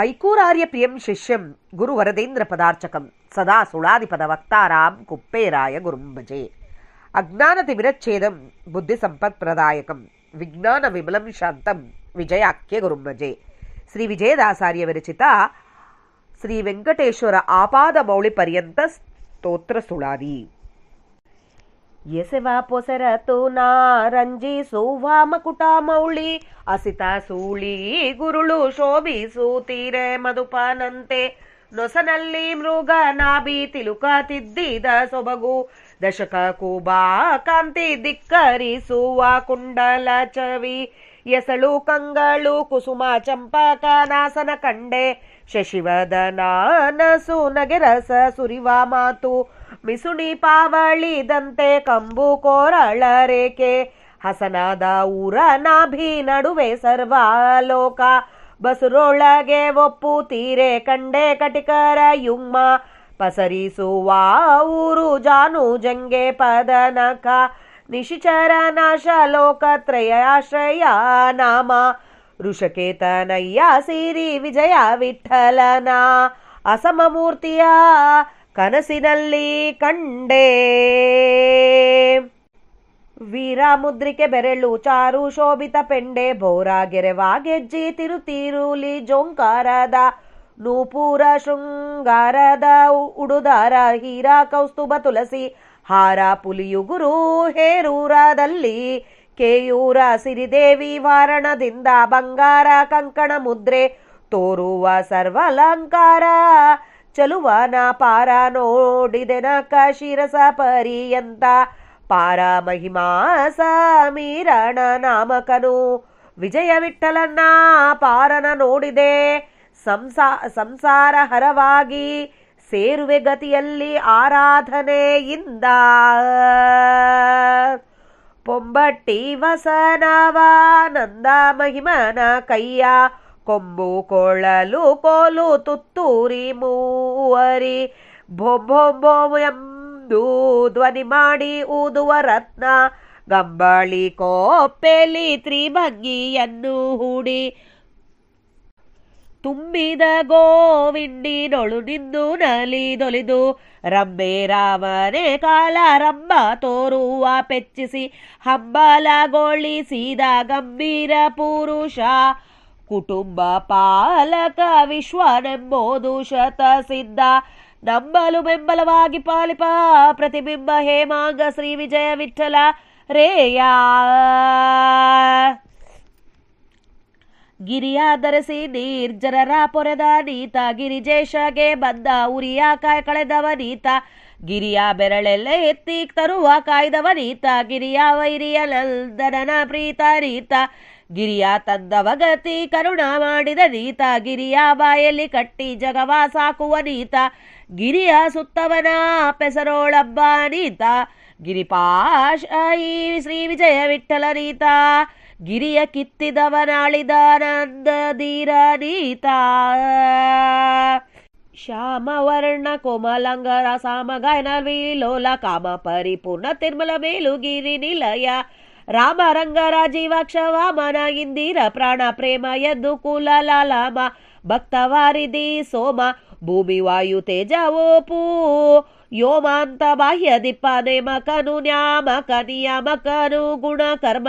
ಐಕೂರಾರ್ಯ ಪ್ರಿಯಂ ಶಿಷ್ಯಂ ಗುರುವರದೇಂದ್ರ ಪದಾರ್ಚಕಂ ಸದಾ ಸುಳಾದಿಪದ ವಕ್ತಾರಾಂ ಕುಪ್ಪೇರಾಯ ಗುರುಂಭಜೆ. ಅಜ್ಞಾನತಿಮಿರಚ್ಛೇದಂ ಬುದ್ಧಿ ಸಂಪತ್ಪ್ರದಾಯಕಂ ವಿಜ್ಞಾನ ವಿಮಲಂ ಶಾಂತಂ ವಿಜಯಾಖ್ಯ ಗುರುಂಭಜೆ. ಶ್ರೀ ವಿಜಯದಾಸಾರ್ಯ ವಿರಚಿತ ಶ್ರೀ ವೆಂಕಟೇಶ್ವರ ಆಪಾದ ಮೌಳಿ ಪರ್ಯಂತ ಸ್ತೋತ್ರ ಸುಳಾದಿ. ಎಸೆವ ಪೊಸೆರತು ನಾರಂಜಿ ಸುವಾಮಕುಟ ಮೌಳಿ ಅಸಿತ ಸೂಳಿ ಗುರುಳು ಶೋಭಿಸೂತೀರೆ ಮಧುಪನಂತೆ ನೊಸನಲ್ಲಿ ಮೃಗ ನಾಭಿ ತಿಲುಕ ತಿದ್ದಿದ ಸೊಬಗು ದಶಕ ಕೂಬಾ ಕಾಂತಿ ಧಿಕ್ಕರಿಸುವ ಕುಂಡಲ ಚವಿ ಎಸಳು ಕಂಗಳು ಕುಸುಮ ಚಂಪಕ ನಾಸನ ಕಂಡೆ ಶಶಿವದನ ನಸು ನಗೆರಸ ಸುರಿವ ಮಾತು ಮಿಸುಣಿ ಪಾವಳಿದಂತೆ ಕಂಬು ಕೋರಳ ರೇಖೆ ಹಸನಾದ ಊರ ನಾಭಿ ನಡುವೆ ಸರ್ವಾಲೋಕ ಬಸುರೊಳಗೆ ಒಪ್ಪು ತೀರೆ ಕಂಡೆ ಕಟಿಕರ ಯುಗ್ಮ ಪಸರಿಸುವ ಊರು ಜಾನು ಜಂಗೆ ಪದನಕ ನಿಶಿಚರ ನಾಶ ಲೋಕತ್ರಯಾಶ್ರಯ ನಾಮ ಋಷಕೇತನಯ್ಯ ಸಿರಿ ವಿಜಯ ವಿಠಲನ ಅಸಮಮೂರ್ತಿಯ ಕನಸಿನಲ್ಲಿ ಕಂಡೆ. ವೀರಮುದ್ರಿಕೆ ಬೆರಳು ಚಾರು ಶೋಭಿತ ಪೆಂಡೆ ಬೋರ ಗೆರೆವಾಗೆಜ್ಜಿ ತಿರುತಿರುಲಿ ಜೋಂಕಾರದ ನೂಪುರ ಶೃಂಗಾರದ ಉಡುದಾರ ಹೀರ ಕೌಸ್ತುಭ ತುಳಸಿ ಹಾರ ಪುಲಿಯುಗುರು ಹೇರೂರದಲ್ಲಿ ಕೇಯೂರ ಸಿರಿದೇವಿ ವಾರಣದಿಂದ ಬಂಗಾರ ಕಂಕಣ ಮುದ್ರೆ ತೋರುವ ಸರ್ವಲಂಕಾರ ಚಲುವನ ಪಾರ ನೋಡಿದೆನಕ ಶಿರಸ ಪರ್ಯಂತ ಪಾರ ಮಹಿಮಾ ಸಮೀರಣ ನಾಮಕನು ವಿಜಯ ವಿಠಲನ್ನ ಪಾರನ ನೋಡಿದೆ ಸಂಸಾರ ಹರವಾಗಿ ಸೇರುವೆ ಗತಿಯಲ್ಲಿ ಆರಾಧನೆಯಿಂದ ಪೊಂಬಟ್ಟಿ ವಸನವಾನಂದ ಮಹಿಮನ ಕೈಯ ಕೊಂಬು ಕೊಳ್ಳಲು ಕೋಲು ತುತ್ತೂರಿ ಮೂವರಿ ಭೊಂಬೊ ಎಂದು ಧ್ವನಿ ಮಾಡಿ ಊದುವ ರತ್ನ ಗಂಬಳಿ ಕೋಪ್ಪೆಲಿ ತ್ರಿಭಂಗಿಯನ್ನು ಹೂಡಿ ತುಂಬಿದ ಗೋವಿಂಡಿನೊಳು ನಿಂದು ನಲಿದೊಲಿದು ರಂಬೆ ರಾಮನೆ ಕಾಲಾರಂಭ ತೋರುವ ಪೆಚ್ಚಿಸಿ ಹಂಬಲಗೊಳಿಸಿದ ಗಂಭೀರ ಪುರುಷ ಕುಟುಂಬ ಪಾಲಕ ವಿಶ್ವನೆಂಬುದು ಶತ ಸಿದ್ಧ ನಂಬಲು ಬೆಂಬಲವಾಗಿ ಪಾಲಿಪ ಪ್ರತಿಬಿಂಬ ಹೇಮಾಂಗ ಶ್ರೀ ವಿಜಯ ವಿಠಲ ರೇಯ ಗಿರಿಯ ಧರಿಸಿ ನಿರ್ಜರರ ಪೊರೆದ ನೀತ ಗಿರಿಜೇಶಗೆ ಬಂದ ಉರಿಯ ಕಾಯ ಕಳೆದವ ನೀತ ಗಿರಿಯ ಬೆರಳೆಲ್ಲ ಎತ್ತಿ ತರುವ ಕಾಯ್ದವ ನೀತ ಗಿರಿಯ ವೈರಿಯ ನಂದನನ ಪ್ರೀತ ನೀತ ಗಿರಿಯ ತಂದವ ಗತಿ ಕರುಣ ಮಾಡಿದ ನೀತ ಗಿರಿಯ ಬಾಯಲ್ಲಿ ಕಟ್ಟಿ ಜಗವ ಸಾಕುವ ನೀತ ಗಿರಿಯ ಸುತ್ತವನ ಪೆಸರೋಳಬ್ಬ ನೀತ ಗಿರಿಪಾಶ ಈ ಶ್ರೀ ವಿಜಯ ವಿಠಲ ನೀತ ಗಿರಿಯ ಕಿತ್ತಿದವನಾಳಿದಾನಂದಧೀರ ನೀತ ಶ್ಯಾಮವರ್ಣ ಕೋಮಲಂಗರ ಸಾಮಗಾಯನ ವಿಲೋಲ ಕಾಮ ಪರಿಪೂರ್ಣ ತಿರ್ಮಲ ಮೇಲುಗಿರಿ ನಿಲಯ ರಾಮ ರಂಗ ರಾಜೀವಾಕ್ಷ ವಾಮನ ಇಂದಿರ ಪ್ರಾಣ ಪ್ರೇಮ ಎದ್ದು ಕುಲ ಲಾಲಾಮ ಭಕ್ತವಾರಿದಿ ಸೋಮ ಭೂಮಿ ವಾಯು ತೇಜ ಓಪು ಯೋಮಾಂತ ಬಾಹ್ಯ ದಿಪ್ಪ ನೇಮಕನು ನ್ಯಾಮಕ ನಿಯಾಮಕನು ಗುಣ ಕರ್ಮ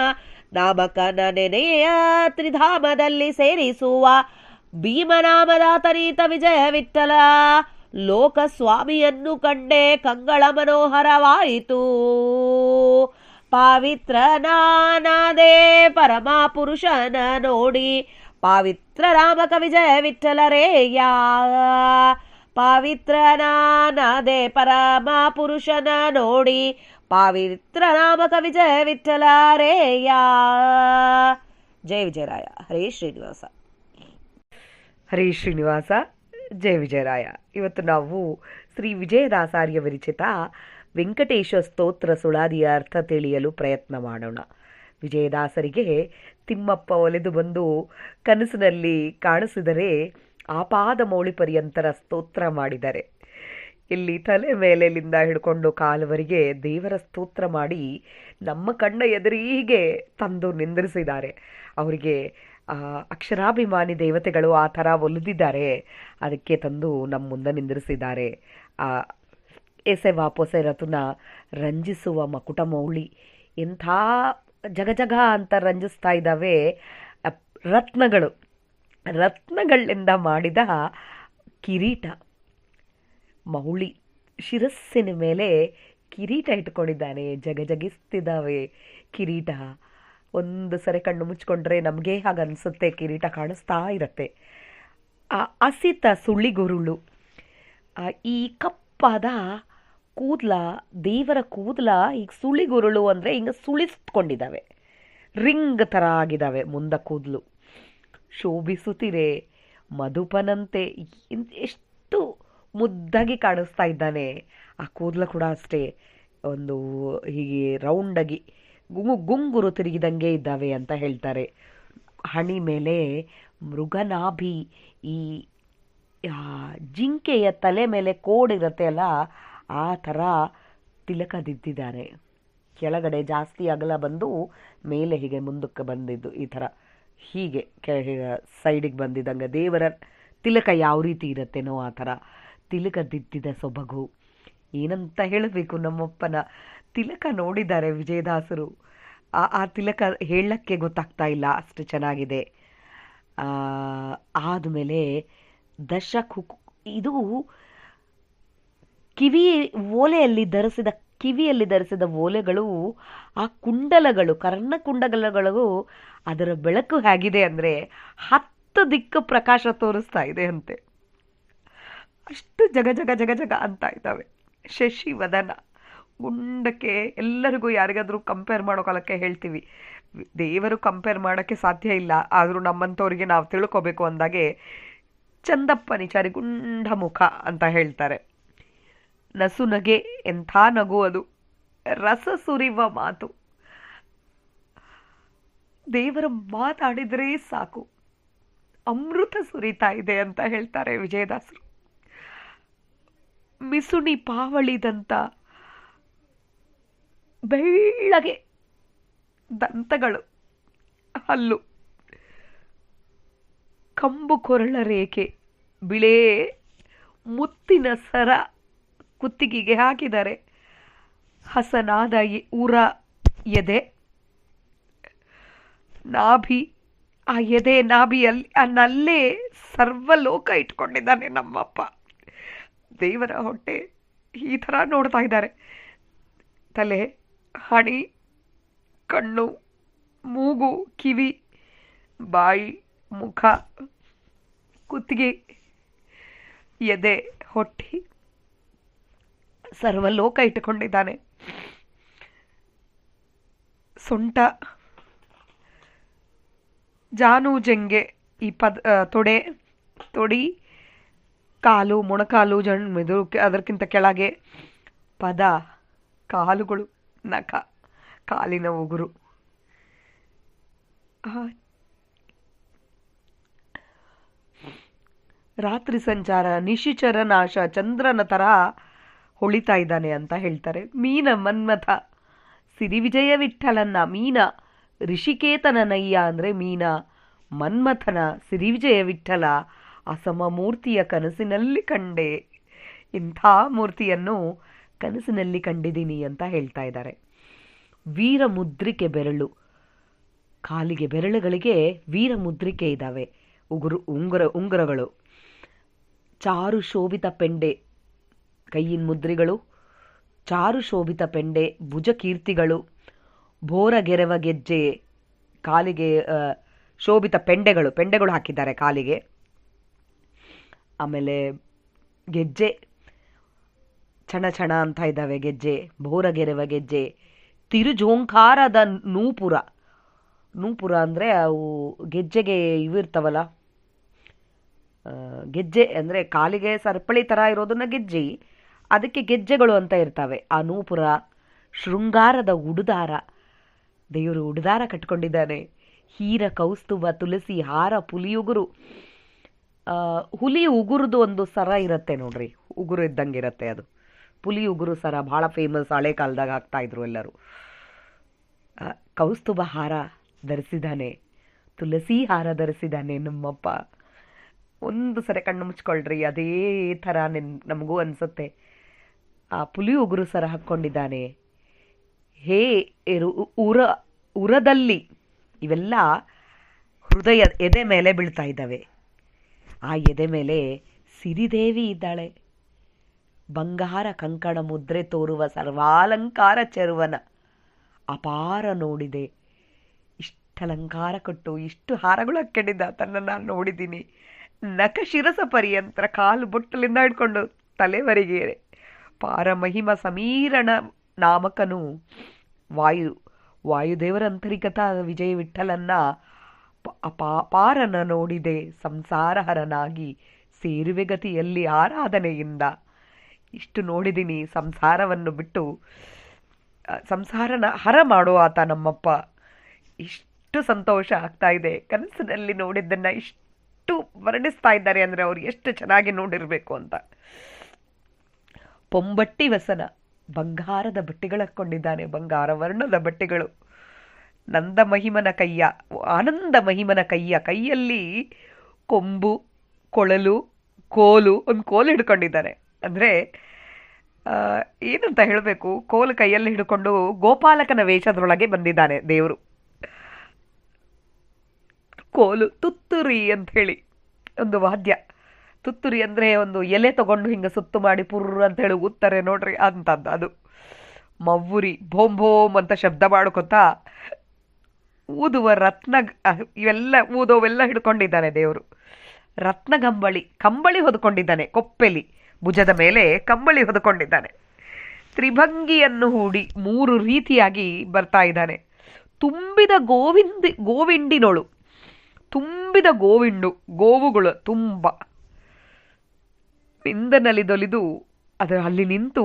ನಾಮಕನ ನೆನೆಯ ತ್ರಿಧಾಮದಲ್ಲಿ ಸೇರಿಸುವ ಭೀಮನಾಮದ ತರೀತ ವಿಜಯ ವಿಠಲ ಲೋಕಸ್ವಾಮಿಯನ್ನು ಕಂಡೆ ಕಂಗಳ ಮನೋಹರವಾಯಿತು. ಪಾವಿತ್ರ ನಾನಾದೆ ಪರಮ ಪುರುಷನ ನೋಡಿ ಪಾವಿತ್ರ ರಾಮಕ ವಿಜಯ ವಿಠಲ ರೇಯ ಪಾವಿತ್ರ ನಾನಾದೆ ಪರಮ ಪುರುಷನ ನೋಡಿ ಪಾವಿತ್ರ ನಾಮಕ ವಿಜಯ ವಿಠಲ ರೇಯ. ಜಯ ವಿಜಯರಾಯ. ಹರೇ ಶ್ರೀನಿವಾಸ. ಹರೇ ಶ್ರೀನಿವಾಸ. ಜಯ ವಿಜಯರಾಯ. ಇವತ್ತು ನಾವು ಶ್ರೀ ವಿಜಯದಾಸಾರ್ಯ ವಿರಚಿತ ವೆಂಕಟೇಶ ಸ್ತೋತ್ರ ಸುಳಾದಿಯ ಅರ್ಥ ತಿಳಿಯಲು ಪ್ರಯತ್ನ ಮಾಡೋಣ. ವಿಜಯದಾಸರಿಗೆ ತಿಮ್ಮಪ್ಪ ಒಲೆದು ಬಂದು ಕನಸಿನಲ್ಲಿ ಕಾಣಿಸಿದರೆ ಆಪಾದ ಮೌಳಿ ಪರ್ಯಂತರ ಸ್ತೋತ್ರ ಮಾಡಿದ್ದಾರೆ. ಇಲ್ಲಿ ತಲೆ ಮೇಲೆಲಿಂದ ಹಿಡ್ಕೊಂಡು ಕಾಲುವರೆಗೆ ದೇವರ ಸ್ತೋತ್ರ ಮಾಡಿ ನಮ್ಮ ಕಣ್ಣ ಎದುರಿಗೆ ತಂದು ನಿಂದಿರಿಸಿದ್ದಾರೆ. ಅವರಿಗೆ ಅಕ್ಷರಾಭಿಮಾನಿ ದೇವತೆಗಳು ಆ ಥರ ಒಲಿದಿದ್ದಾರೆ, ಅದಕ್ಕೆ ತಂದು ನಮ್ಮ ಮುಂದೆ ನಿಂದಿರಿಸಿದ್ದಾರೆ. ಎಸೆ ವಾಪೊಸೆ ರತುನ ರಂಜಿಸುವ ಮಕುಟ ಮೌಳಿ, ಎಂಥ ಜಗ ಅಂತ ರಂಜಿಸ್ತಾ ಇದ್ದಾವೆ ರತ್ನಗಳು, ರತ್ನಗಳಿಂದ ಮಾಡಿದ ಕಿರೀಟ. ಮೌಳಿ ಶಿರಸ್ಸಿನ ಮೇಲೆ ಕಿರೀಟ ಇಟ್ಕೊಂಡಿದ್ದಾನೆ, ಜಗಜಗಿಸ್ತಿದ್ದಾವೆ ಕಿರೀಟ. ಒಂದು ಸರಿ ಕಣ್ಣು ಮುಚ್ಕೊಂಡ್ರೆ ನಮಗೆ ಹಾಗನ್ಸುತ್ತೆ, ಕಿರೀಟ ಕಾಣಿಸ್ತಾ ಇರತ್ತೆ. ಅಸಿತ ಸುಳಿಗುರುಳು, ಈ ಕಪ್ಪಾದ ಕೂದಲ, ದೇವರ ಕೂದಲ ಈಗ ಸುಳಿಗುರುಳು ಅಂದರೆ ಹಿಂಗೆ ಸುಳಿಸ್ಕೊಂಡಿದ್ದಾವೆ, ರಿಂಗ್ ಥರ ಆಗಿದ್ದಾವೆ ಮುಂದ ಕೂದಲು. ಶೋಭಿಸುತ್ತಿರೆ ಮಧುಪನಂತೆ, ಎಷ್ಟು ಮುದ್ದಾಗಿ ಕಾಣಿಸ್ತಾ ಇದ್ದಾನೆ. ಆ ಕೂದಲು ಕೂಡ ಅಷ್ಟೇ, ಒಂದು ಹೀಗೆ ರೌಂಡಾಗಿ ಗುಂಗುರು ತಿರುಗಿದಂಗೆ ಇದ್ದಾವೆ ಅಂತ ಹೇಳ್ತಾರೆ. ಹಣಿ ಮೇಲೆ ಮೃಗನಾಭಿ, ಈ ಜಿಂಕೆಯ ತಲೆ ಮೇಲೆ ಕೋಡಿರುತ್ತೆ ಅಲ್ಲ, ಆ ಥರ ತಿಲಕದಿದ್ದಿದ್ದಾರೆ. ಕೆಳಗಡೆ ಜಾಸ್ತಿ ಅಗಲ ಬಂದು ಮೇಲೆ ಹೀಗೆ ಮುಂದಕ್ಕೆ ಬಂದಿದ್ದು, ಈ ಥರ ಹೀಗೆ ಸೈಡಿಗೆ ಬಂದಿದ್ದಂಗೆ ದೇವರ ತಿಲಕ ಯಾವ ರೀತಿ ಇರುತ್ತೇನೋ ಆ ಥರ ತಿಲಕದಿದ್ದಿದ ಸೊಬಗು. ಏನಂತ ಹೇಳಬೇಕು, ನಮ್ಮಪ್ಪನ ತಿಲಕ ನೋಡಿದ್ದಾರೆ ವಿಜಯದಾಸರು. ಆ ತಿಲಕ ಹೇಳಕ್ಕೆ ಗೊತ್ತಾಗ್ತಾ ಇಲ್ಲ, ಅಷ್ಟು ಚೆನ್ನಾಗಿದೆ. ಆದಮೇಲೆ ಇದು ಕಿವಿಯಲ್ಲಿ ಧರಿಸಿದ ಓಲೆಗಳು, ಆ ಕುಂಡಲಗಳು, ಕರ್ಣಕುಂಡಲಗಳು, ಅದರ ಬೆಳಕು ಹೇಗಿದೆ ಅಂದರೆ 10 ದಿಕ್ಕು ಪ್ರಕಾಶ ತೋರಿಸ್ತಾ ಇದೆ ಅಂತೆ. ಅಷ್ಟು ಜಗ ಜಗ ಜಗ ಜಗ ಅಂತ ಇದ್ದಾವೆ. ಶಶಿವದನ, ಗುಂಡಕ್ಕೆ, ಎಲ್ಲರಿಗೂ ಯಾರಿಗಾದ್ರೂ ಕಂಪೇರ್ ಮಾಡೋಕಾಲಕ್ಕೆ ಹೇಳ್ತೀವಿ, ದೇವರು ಕಂಪೇರ್ ಮಾಡೋಕ್ಕೆ ಸಾಧ್ಯ ಇಲ್ಲ, ಆದರೂ ನಮ್ಮಂಥವ್ರಿಗೆ ನಾವು ತಿಳ್ಕೊಬೇಕು ಅಂದಾಗೆ ಚಂದಪ್ಪ ನಿಚಾರಿ ಗುಂಡ ಮುಖ ಅಂತ ಹೇಳ್ತಾರೆ. ನಸು ನಗೆ, ಎಂಥ ನಗು ಅದು, ರಸ ಸುರಿವ ಮಾತು. ದೇವರ ಮಾತಾಡಿದ್ರೆ ಸಾಕು, ಅಮೃತ ಸುರಿತಾ ಇದೆ ಅಂತ ಹೇಳ್ತಾರೆ ವಿಜಯದಾಸರು. ಮಿಸುಣಿ ಪಾವಳಿದಂತ ಬೆಳ್ಳಗೆ ದಂತಗಳು, ಹಲ್ಲು, ಕಂಬು ಕೊರಳ ರೇಖೆ, ಬಿಳೇ ಮುತ್ತಿನ ಸರ ಕುತ್ತಿಗೆಗೆ ಹಾಕಿದ್ದಾರೆ. ಹಸನಾದ ಉರ ಎದೆ, ನಾಭಿ, ಆ ಎದೆ ನಾಭಿಯಲ್ಲಿ ನಲ್ಲೇ ಸರ್ವಲೋಕ ಇಟ್ಕೊಂಡಿದ್ದಾನೆ ನಮ್ಮಪ್ಪ. ದೇವರ ಹೊಟ್ಟೆ ಈ ಥರ ನೋಡ್ತಾ ಇದ್ದಾರೆ. ತಲೆ, ಹಣಿ, ಕಣ್ಣು, ಮೂಗು, ಕಿವಿ, ಬಾಯಿ, ಮುಖ, ಕುತ್ತಿಗೆ, ಎದೆ, ಹೊಟ್ಟೆ, ಸರ್ವಲೋಕ ಇಟ್ಟುಕೊಂಡಿದ್ದಾನೆ. ಸೊಂಟ, ಜಾನು ಜಂಗೆ, ಈ ತೊಡಿ, ಕಾಲು, ಮೊಣಕಾಲು, ಮೆದು, ಅದಕ್ಕಿಂತ ಕೆಳಗೆ ಪದ, ಕಾಲುಗಳು, ನಖ, ಕಾಲಿನ ಉಗುರು. ರಾತ್ರಿ ಸಂಚಾರ, ನಿಶಿಚರ ನಾಶ, ಚಂದ್ರನ ತರ ಹೊಳಿತಾ ಇದ್ದಾನೆ ಅಂತ ಹೇಳ್ತಾರೆ. ಮೀನ ಮನ್ಮಥ, ಸಿರಿವಿಜಯ ವಿಠಲನ್ನ ಮೀನ, ಋಷಿಕೇತನ ನಯ್ಯ ಅಂದರೆ ಮೀನ, ಮನ್ಮಥನ ಸಿರಿವಿಜಯ ವಿಠಲ ಅಸಮ ಮೂರ್ತಿಯ ಕನಸಿನಲ್ಲಿ ಕಂಡೆ. ಇಂಥ ಮೂರ್ತಿಯನ್ನು ಕನಸಿನಲ್ಲಿ ಕಂಡಿದ್ದೀನಿ ಅಂತ ಹೇಳ್ತಾ ಇದ್ದಾರೆ. ವೀರ ಮುದ್ರಿಕೆ ಬೆರಳು, ಕಾಲಿಗೆ ಬೆರಳುಗಳಿಗೆ ವೀರ ಮುದ್ರಿಕೆ ಇದ್ದಾವೆ, ಉಂಗುರಗಳು. ಚಾರು ಶೋಭಿತ ಪೆಂಡೆ, ಕೈಯಿನ ಮುದ್ರೆಗಳು, ಚಾರು ಶೋಭಿತ ಪೆಂಡೆ, ಭುಜ ಕೀರ್ತಿಗಳು, ಬೋರಗೆರವ ಗೆಜ್ಜೆ, ಕಾಲಿಗೆ ಶೋಭಿತ ಪೆಂಡೆಗಳು ಹಾಕಿದ್ದಾರೆ ಕಾಲಿಗೆ. ಆಮೇಲೆ ಗೆಜ್ಜೆ ಛಣ ಛಣ ಅಂತ ಇದ್ದಾವೆ ಗೆಜ್ಜೆ, ಬೋರಗೆರವ ಗೆಜ್ಜೆ, ತಿರುಜೋಂಕಾರದ ನೂಪುರ ಅಂದರೆ ಅವು ಗೆಜ್ಜೆಗೆ ಇವಿರ್ತಾವಲ್ಲ, ಗೆಜ್ಜೆ ಅಂದರೆ ಕಾಲಿಗೆ ಸರಪಳಿ ಥರ ಇರೋದನ್ನ ಗೆಜ್ಜೆ, ಅದಕ್ಕೆ ಗೆಜ್ಜೆಗಳು ಅಂತ ಇರ್ತವೆ. ಆ ನೂಪುರ, ಶೃಂಗಾರದ ಉಡುದಾರ, ದೇವರು ಉಡುದಾರ ಕಟ್ಕೊಂಡಿದ್ದಾನೆ. ಹೀರ ಕೌಸ್ತುಭ, ತುಳಸಿ ಹಾರ, ಪುಲಿಯುಗುರು. ಹುಲಿ ಉಗುರದು ಒಂದು ಸರ ಇರುತ್ತೆ ನೋಡ್ರಿ, ಉಗುರು ಇದ್ದಂಗೆ ಇರುತ್ತೆ ಅದು, ಪುಲಿ ಉಗುರು ಸರ, ಭಾಳ ಫೇಮಸ್, ಹಳೆ ಕಾಲದಾಗ ಹಾಕ್ತಾ ಇದ್ರು ಎಲ್ಲರೂ. ಕೌಸ್ತುಭ ಹಾರ ಧರಿಸಿದ್ದಾನೆ. ತುಳಸಿ ಹಾರ ಧರಿಸಿದ್ದಾನೆ ನಮ್ಮಪ್ಪ. ಒಂದು ಸರಿ ಕಣ್ಣು ಮುಚ್ಕೊಳ್ರಿ, ಅದೇ ಥರ ನಮಗೂ ಅನಿಸುತ್ತೆ. ಆ ಪುಲಿ ಉಗುರು ಸರ ಹಾಕ್ಕೊಂಡಿದ್ದಾನೆ. ಹೇ ಉರದಲ್ಲಿ ಇವೆಲ್ಲ ಹೃದಯ ಎದೆ ಮೇಲೆ ಬೀಳ್ತಾ ಇದ್ದಾವೆ. ಆ ಎದೆ ಮೇಲೆ ಸಿರಿದೇವಿ ಇದ್ದಾಳೆ. ಬಂಗಾರ ಕಂಕಣ ಮುದ್ರೆ ತೋರುವ ಸರ್ವಾಲಂಕಾರ ಚೆರುವನ ಅಪಾರ ನೋಡಿದೆ. ಇಷ್ಟು ಅಲಂಕಾರ ಕೊಟ್ಟು ಇಷ್ಟು ಹಾರಗಳು ಹಾಕ್ಕೊಂಡಿದ್ದ ತನ್ನ ನಾನು ನೋಡಿದ್ದೀನಿ. ನಖ ಶಿರಸ ಪರ್ಯಂತರ ಕಾಲು ಬೊಟ್ಟಲಿಂದ ಹಿಡ್ಕೊಂಡು ತಲೆವರೆಗೆ ಪಾರ ಮಹಿಮ ಸಮೀರಣ ನಾಮಕನು ವಾಯುದೇವರ ಅಂತರಿಕತ ವಿಜಯ ವಿಠಲನ್ನ ಅಪಾರನ ನೋಡಿದೆ. ಸಂಸಾರಹರನಾಗಿ ಸೇರುವೆ ಗತಿಯಲ್ಲಿ ಆರಾಧನೆಯಿಂದ. ಇಷ್ಟು ನೋಡಿದ್ದೀನಿ. ಸಂಸಾರವನ್ನು ಬಿಟ್ಟು ಸಂಸಾರನ ಹರ ಮಾಡೋ ಆತ ನಮ್ಮಪ್ಪ. ಇಷ್ಟು ಸಂತೋಷ ಆಗ್ತಾ ಇದೆ. ಕನಸಿನಲ್ಲಿ ನೋಡಿದ್ದನ್ನು ಇಷ್ಟು ವರ್ಣಿಸ್ತಾ ಇದ್ದಾರೆ ಅಂದರೆ ಅವ್ರು ಎಷ್ಟು ಚೆನ್ನಾಗಿ ನೋಡಿರಬೇಕು ಅಂತ. ಪೊಂಬಟ್ಟಿ ವಸನ, ಬಂಗಾರದ ಬಟ್ಟೆಗಳು ಹಾಕ್ಕೊಂಡಿದ್ದಾನೆ, ಬಂಗಾರ ವರ್ಣದ ಬಟ್ಟೆಗಳು. ನಂದ ಮಹಿಮನ ಆನಂದ ಮಹಿಮನ ಕೈಯಲ್ಲಿ ಕೊಂಬು, ಕೊಳಲು, ಕೋಲು, ಒಂದು ಕೋಲು ಹಿಡ್ಕೊಂಡಿದ್ದಾನೆ. ಅಂದರೆ ಏನಂತ ಹೇಳಬೇಕು, ಕೋಲು ಕೈಯಲ್ಲಿ ಹಿಡ್ಕೊಂಡು ಗೋಪಾಲಕನ ವೇಷದೊಳಗೆ ಬಂದಿದ್ದಾನೆ ದೇವರು. ಕೋಲು, ತುತ್ತುರಿ ಅಂತ ಹೇಳಿ ಒಂದು ವಾದ್ಯ. ತುತ್ತುರಿ ಅಂದರೆ ಒಂದು ಎಲೆ ತಗೊಂಡು ಹಿಂಗೆ ಸುತ್ತು ಮಾಡಿ ಪುರ್ರ ಅಂತ ಹೇಳಿ ಊದ್ತಾರೆ ನೋಡ್ರಿ, ಅಂತದ್ದು. ಅದು ಮವ್ವುರಿ, ಭೋಮ್ ಭೋಮ್ ಅಂತ ಶಬ್ದ ಮಾಡ್ಕೊತಾ ಊದುವ ರತ್ನ, ಇವೆಲ್ಲ ಊದೋವೆಲ್ಲ ಹಿಡ್ಕೊಂಡಿದ್ದಾನೆ ದೇವರು. ರತ್ನ ಕಂಬಳಿ ಹೊದ್ಕೊಂಡಿದ್ದಾನೆ. ಕೊಪ್ಪೆಲಿ ಭುಜದ ಮೇಲೆ ಕಂಬಳಿ ಹೊದ್ಕೊಂಡಿದ್ದಾನೆ. ತ್ರಿಭಂಗಿಯನ್ನು ಹೂಡಿ 3 ರೀತಿಯಾಗಿ ಬರ್ತಾ ಇದ್ದಾನೆ. ತುಂಬಿದ ಗೋವಿಂಡಿನೊಳು, ತುಂಬಿದ ಗೋವುಗಳು ತುಂಬ ಇಂದನಲಿದೊಲಿದು ಅದರ ಅಲ್ಲಿ ನಿಂತು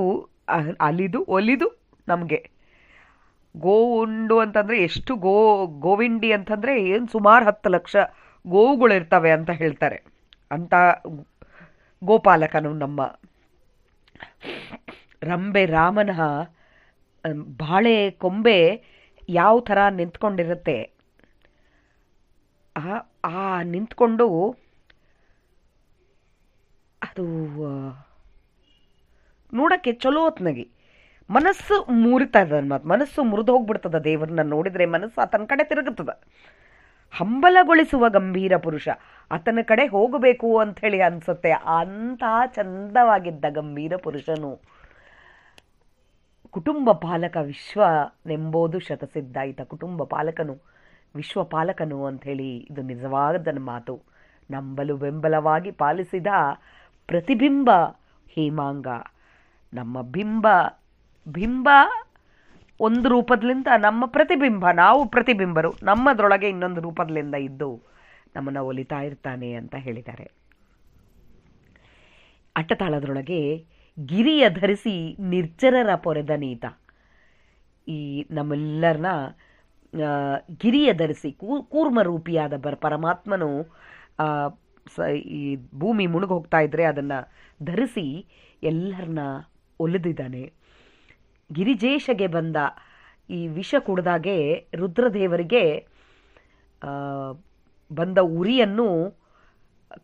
ಒಲಿದು ನಮಗೆ ಗೋವುಂಡು ಅಂತಂದರೆ ಎಷ್ಟು ಗೋವಿಂಡಿ ಅಂತಂದರೆ ಏನು ಸುಮಾರು 10 ಲಕ್ಷ ಗೋವುಗಳು ಇರ್ತವೆ ಅಂತ ಹೇಳ್ತಾರೆ. ಅಂತ ಗೋಪಾಲಕನು ನಮ್ಮ ರಂಬೆ ರಾಮನ ಬಾಳೆ ಕೊಂಬೆ ಯಾವ ಥರ ನಿಂತ್ಕೊಂಡಿರುತ್ತೆ, ಆ ನಿಂತ್ಕೊಂಡು ಅದು ನೋಡಕ್ಕೆ ಚಲೋ ಹೊತ್ನಾಗಿ ಮನಸ್ಸು ಮುರಿತದ. ಮನಸ್ಸು ಮುರಿದು ಹೋಗ್ಬಿಡ್ತದ. ದೇವ್ರನ್ನ ನೋಡಿದ್ರೆ ಮನಸ್ಸು ಆತನ ಕಡೆ ತಿರುಗುತ್ತದ. ಹಂಬಲಗೊಳಿಸುವ ಗಂಭೀರ ಪುರುಷ, ಆತನ ಕಡೆ ಹೋಗಬೇಕು ಅಂಥೇಳಿ ಅನ್ಸುತ್ತೆ. ಅಂಥ ಚಂದವಾಗಿದ್ದ ಗಂಭೀರ ಪುರುಷನು ಕುಟುಂಬ ಪಾಲಕ ವಿಶ್ವನೆಂಬುದು ಶತಸಿದ್ಧ. ಈತ ಕುಟುಂಬ ಪಾಲಕನು, ವಿಶ್ವಪಾಲಕನು ಅಂಥೇಳಿ ಇದು ನಿಜವಾದ ಮಾತು. ನಂಬಲು ಬೆಂಬಲವಾಗಿ ಪಾಲಿಸಿದ ಪ್ರತಿಬಿಂಬ ಹೇಮಾಂಗ. ನಮ್ಮ ಬಿಂಬ ಒಂದು ರೂಪದಿಂದ ನಮ್ಮ ಪ್ರತಿಬಿಂಬ, ನಾವು ಪ್ರತಿಬಿಂಬರು, ನಮ್ಮದ್ರೊಳಗೆ ಇನ್ನೊಂದು ರೂಪದಿಂದ ಇದ್ದು ನಮ್ಮನ್ನು ಒಲಿತಾ ಇರ್ತಾನೆ ಅಂತ ಹೇಳಿದ್ದಾರೆ. ಅಟ್ಟತಾಳದ್ರೊಳಗೆ ಗಿರಿಯ ಧರಿಸಿ ನಿರ್ಜರರ ಪೊರೆದ ನೀತ. ಈ ನಮ್ಮೆಲ್ಲರನ್ನ ಗಿರಿಯ ಧರಿಸಿ ಕೂರ್ಮ ರೂಪಿಯಾದ ಪರಮಾತ್ಮನು ಈ ಭೂಮಿ ಮುಳುಗಿ ಹೋಗ್ತಾ ಇದ್ರೆ ಅದನ್ನು ಧರಿಸಿ ಎಲ್ಲರನ್ನ ಒಲಿದಿದ್ದಾನೆ. ಗಿರಿಜೇಶಗೆ ಬಂದ ಈ ವಿಷ ಕುಡಿದಾಗೆ ರುದ್ರದೇವರಿಗೆ ಬಂದ ಉರಿಯನ್ನು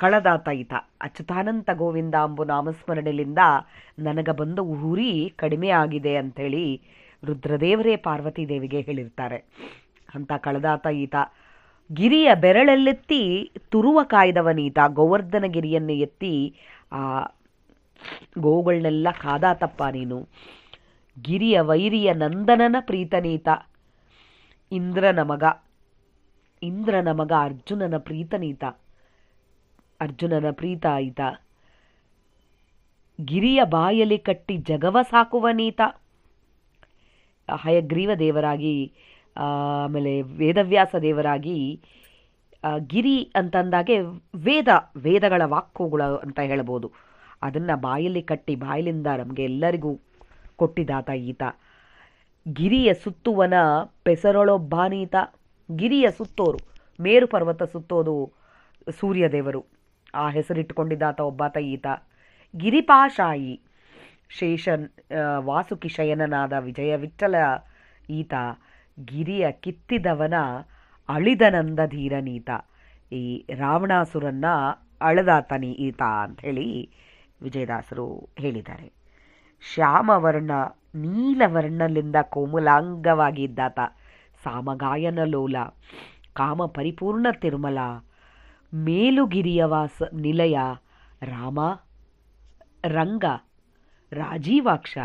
ಕಳೆದಾತ ಈತ. ಅಚ್ಯುತಾನಂತ ಗೋವಿಂದ ಅಂಬು ನಾಮಸ್ಮರಣೆಯಿಂದ ನನಗ ಬಂದ ಉರಿ ಕಡಿಮೆ ಆಗಿದೆ ಅಂಥೇಳಿ ರುದ್ರದೇವರೇ ಪಾರ್ವತಿ ದೇವಿಗೆ ಹೇಳಿರ್ತಾರೆ. ಅಂತ ಕಳೆದಾತ ಈತ. ಗಿರಿಯ ಬೆರಳೆಲ್ಲೆತ್ತಿ ತುರುವ ಕಾಯ್ದವನೀತ. ಗೋವರ್ಧನ ಗಿರಿಯನ್ನು ಎತ್ತಿ ಆ ಗೋವುಗಳನ್ನೆಲ್ಲ ಕಾದಾತಪ್ಪ ನೀನು. ಗಿರಿಯ ವೈರಿಯ ನಂದನನ ಪ್ರೀತನೀತ. ಇಂದ್ರನ ಮಗ ಅರ್ಜುನನ ಪ್ರೀತನೀತ. ಅರ್ಜುನನ ಪ್ರೀತ ಈತ. ಗಿರಿಯ ಬಾಯಲ್ಲಿ ಕಟ್ಟಿ ಜಗವ ಸಾಕುವನೀತ. ಹಯಗ್ರೀವ ದೇವರಾಗಿ, ಆಮೇಲೆ ವೇದವ್ಯಾಸ ದೇವರಾಗಿ, ಗಿರಿ ಅಂತಂದಾಗೆ ವೇದಗಳ ವಾಕ್ಕುಗಳು ಅಂತ ಹೇಳ್ಬೋದು. ಅದನ್ನು ಬಾಯಲ್ಲಿ ಕಟ್ಟಿ ಬಾಯಲಿಂದ ನಮಗೆ ಎಲ್ಲರಿಗೂ ಕೊಟ್ಟಿದಾತ ಈತ. ಗಿರಿಯ ಸುತ್ತುವನ ಪೆಸರೊಳೊಬ್ಬಾನೀತ. ಗಿರಿಯ ಸುತ್ತೋರು, ಮೇರು ಪರ್ವತ ಸುತ್ತೋದು ಸೂರ್ಯದೇವರು, ಆ ಹೆಸರಿಟ್ಟುಕೊಂಡಿದ್ದಾತ ಒಬ್ಬಾತ ಈತ. ಗಿರಿಪಾಶಾಯಿ, ವಾಸುಕಿ ಶಯನನಾದ ವಿಜಯ ವಿಠಲ ಈತ. ಗಿರಿಯ ಕಿತ್ತಿದವನ ಅಳಿದನಂದ ಧೀರನೀತ. ಈ ರಾವಣಾಸುರನ್ನ ಅಳದಾತನಿ ಈತ ಅಂಥೇಳಿ ವಿಜಯದಾಸರು ಹೇಳಿದ್ದಾರೆ. ಶ್ಯಾಮವರ್ಣ ನೀಲವರ್ಣಲಿಂದ ಕೋಮಲಾಂಗವಾಗಿ ಇದ್ದಾತ. ಸಾಮಗಾಯನ ಲೋಲ ಕಾಮ ಪರಿಪೂರ್ಣ ತಿರುಮಲ. ಮೇಲುಗಿರಿಯವಾಸ ನಿಲಯ ರಾಮ ರಂಗ ರಾಜೀವಾಕ್ಷ.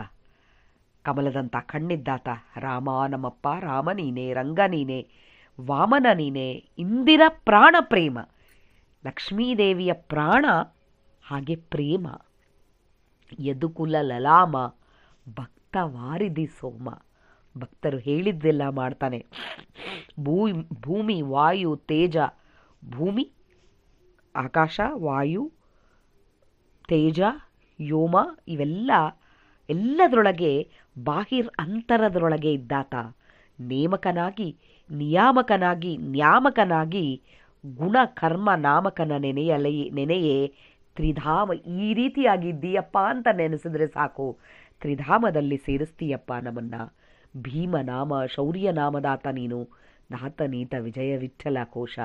ಕಮಲದಂಥ ಕಣ್ಣಿದ್ದಾತ. ರಾಮ ನಮ್ಮಪ್ಪ ರಾಮ ನೀನೆ, ರಂಗ ನೀನೆ, ವಾಮನ ನೀನೆ, ಇಂದಿರ ಪ್ರಾಣ ಪ್ರೇಮ. ಲಕ್ಷ್ಮೀದೇವಿಯ ಪ್ರಾಣ ಹಾಗೆ ಪ್ರೇಮ. ಯದುಕುಲ ಲಲಾಮ ಭಕ್ತ ವಾರಿಧಿ ಸೋಮ. ಭಕ್ತರು ಹೇಳಿದ್ದೆಲ್ಲ ಮಾಡ್ತಾನೆ. ಭೂಮಿ ವಾಯು ತೇಜ, ಭೂಮಿ ಆಕಾಶ ವಾಯು ತೇಜ ವ್ಯೋಮ ಎಲ್ಲದರೊಳಗೆ ಬಾಹಿರ್ ಅಂತರದರೊಳಗೆ ಇದ್ದಾತ. ನೇಮಕನಾಗಿ ನಿಯಾಮಕನಾಗಿ ನ್ಯಾಮಕನಾಗಿ ಗುಣ ಕರ್ಮ ನಾಮಕನ ನೆನೆಯೇ ತ್ರಿಧಾಮ. ಈ ರೀತಿಯಾಗಿದ್ದೀಯಪ್ಪ ಅಂತ ನೆನೆಸಿದ್ರೆ ಸಾಕು, ತ್ರಿಧಾಮದಲ್ಲಿ ಸೇರಿಸ್ತೀಯಪ್ಪ ನಮ್ಮನ್ನ. ಭೀಮನಾಮ ಶೌರ್ಯನಾಮದಾತ ನೀನು, ನಾತನೀತ ವಿಜಯ ವಿಠಲ ಕೋಶ.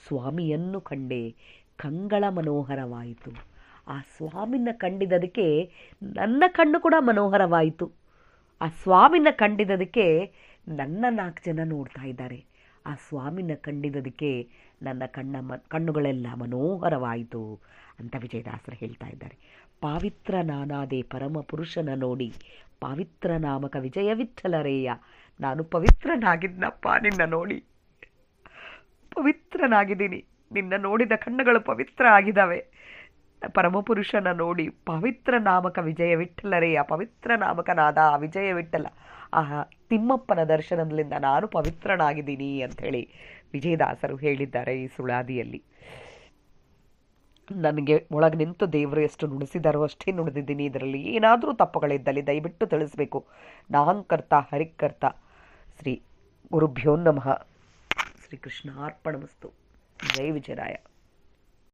ಸ್ವಾಮಿಯನ್ನು ಕಂಡೆ ಕಂಗಳ ಮನೋಹರವಾಯಿತು. ಆ ಸ್ವಾಮಿನ ಕಂಡಿದ್ದದಕ್ಕೆ ನನ್ನ ಕಣ್ಣು ಕೂಡ ಮನೋಹರವಾಯಿತು. ಆ ಸ್ವಾಮಿನ ಕಂಡಿದ್ದದಕ್ಕೆ ನನ್ನ 4 ಜನ ನೋಡ್ತಾ ಇದ್ದಾರೆ. ಆ ಸ್ವಾಮಿನ ಕಂಡಿದ್ದದಕ್ಕೆ ನನ್ನ ಕಣ್ಣುಗಳೆಲ್ಲ ಮನೋಹರವಾಯಿತು ಅಂತ ವಿಜಯದಾಸರು ಹೇಳ್ತಾ ಇದ್ದಾರೆ. ಪಾವಿತ್ರ ನಾನಾದೆ ಪರಮ ಪುರುಷನ ನೋಡಿ, ಪಾವಿತ್ರ ನಾಮಕ ವಿಜಯ ವಿಠಲರೇಯ. ನಾನು ಪವಿತ್ರನಾಗಿದ್ನಪ್ಪ ನಿನ್ನ ನೋಡಿ, ಪವಿತ್ರನಾಗಿದ್ದೀನಿ. ನಿನ್ನ ನೋಡಿದ ಕಣ್ಣುಗಳು ಪವಿತ್ರ ಆಗಿದ್ದಾವೆ. ಪರಮಪುರುಷನ ನೋಡಿ ಪವಿತ್ರ ನಾಮಕ ವಿಜಯ ವಿಠಲರೇಯ. ಪವಿತ್ರ ನಾಮಕನಾದ ವಿಜಯ ವಿಠಲ, ಆ ತಿಮ್ಮಪ್ಪನ ದರ್ಶನದಿಂದ ನಾನು ಪವಿತ್ರನಾಗಿದ್ದೀನಿ ಅಂಥೇಳಿ ವಿಜಯದಾಸರು ಹೇಳಿದ್ದಾರೆ ಈ ಸುಳಾದಿಯಲ್ಲಿ. ನನಗೆ ಒಳಗೆ ನಿಂತು ದೇವರು ಎಷ್ಟು ನುಡಿಸಿದಾರೋ ಅಷ್ಟೇ ನುಡಿದಿದ್ದೀನಿ. ಇದರಲ್ಲಿ ಏನಾದರೂ ತಪ್ಪುಗಳಿದ್ದಲ್ಲಿ ದಯವಿಟ್ಟು ತಿಳಿಸ್ಬೇಕು. ನಾಹಂಕರ್ತ ಹರಿಕರ್ತ. ಶ್ರೀ ಗುರುಭ್ಯೋ ನಮಃ. ಶ್ರೀಕೃಷ್ಣಾರ್ಪಣಮಸ್ತು. ಜೈ ವಿಜಯರಾಯ.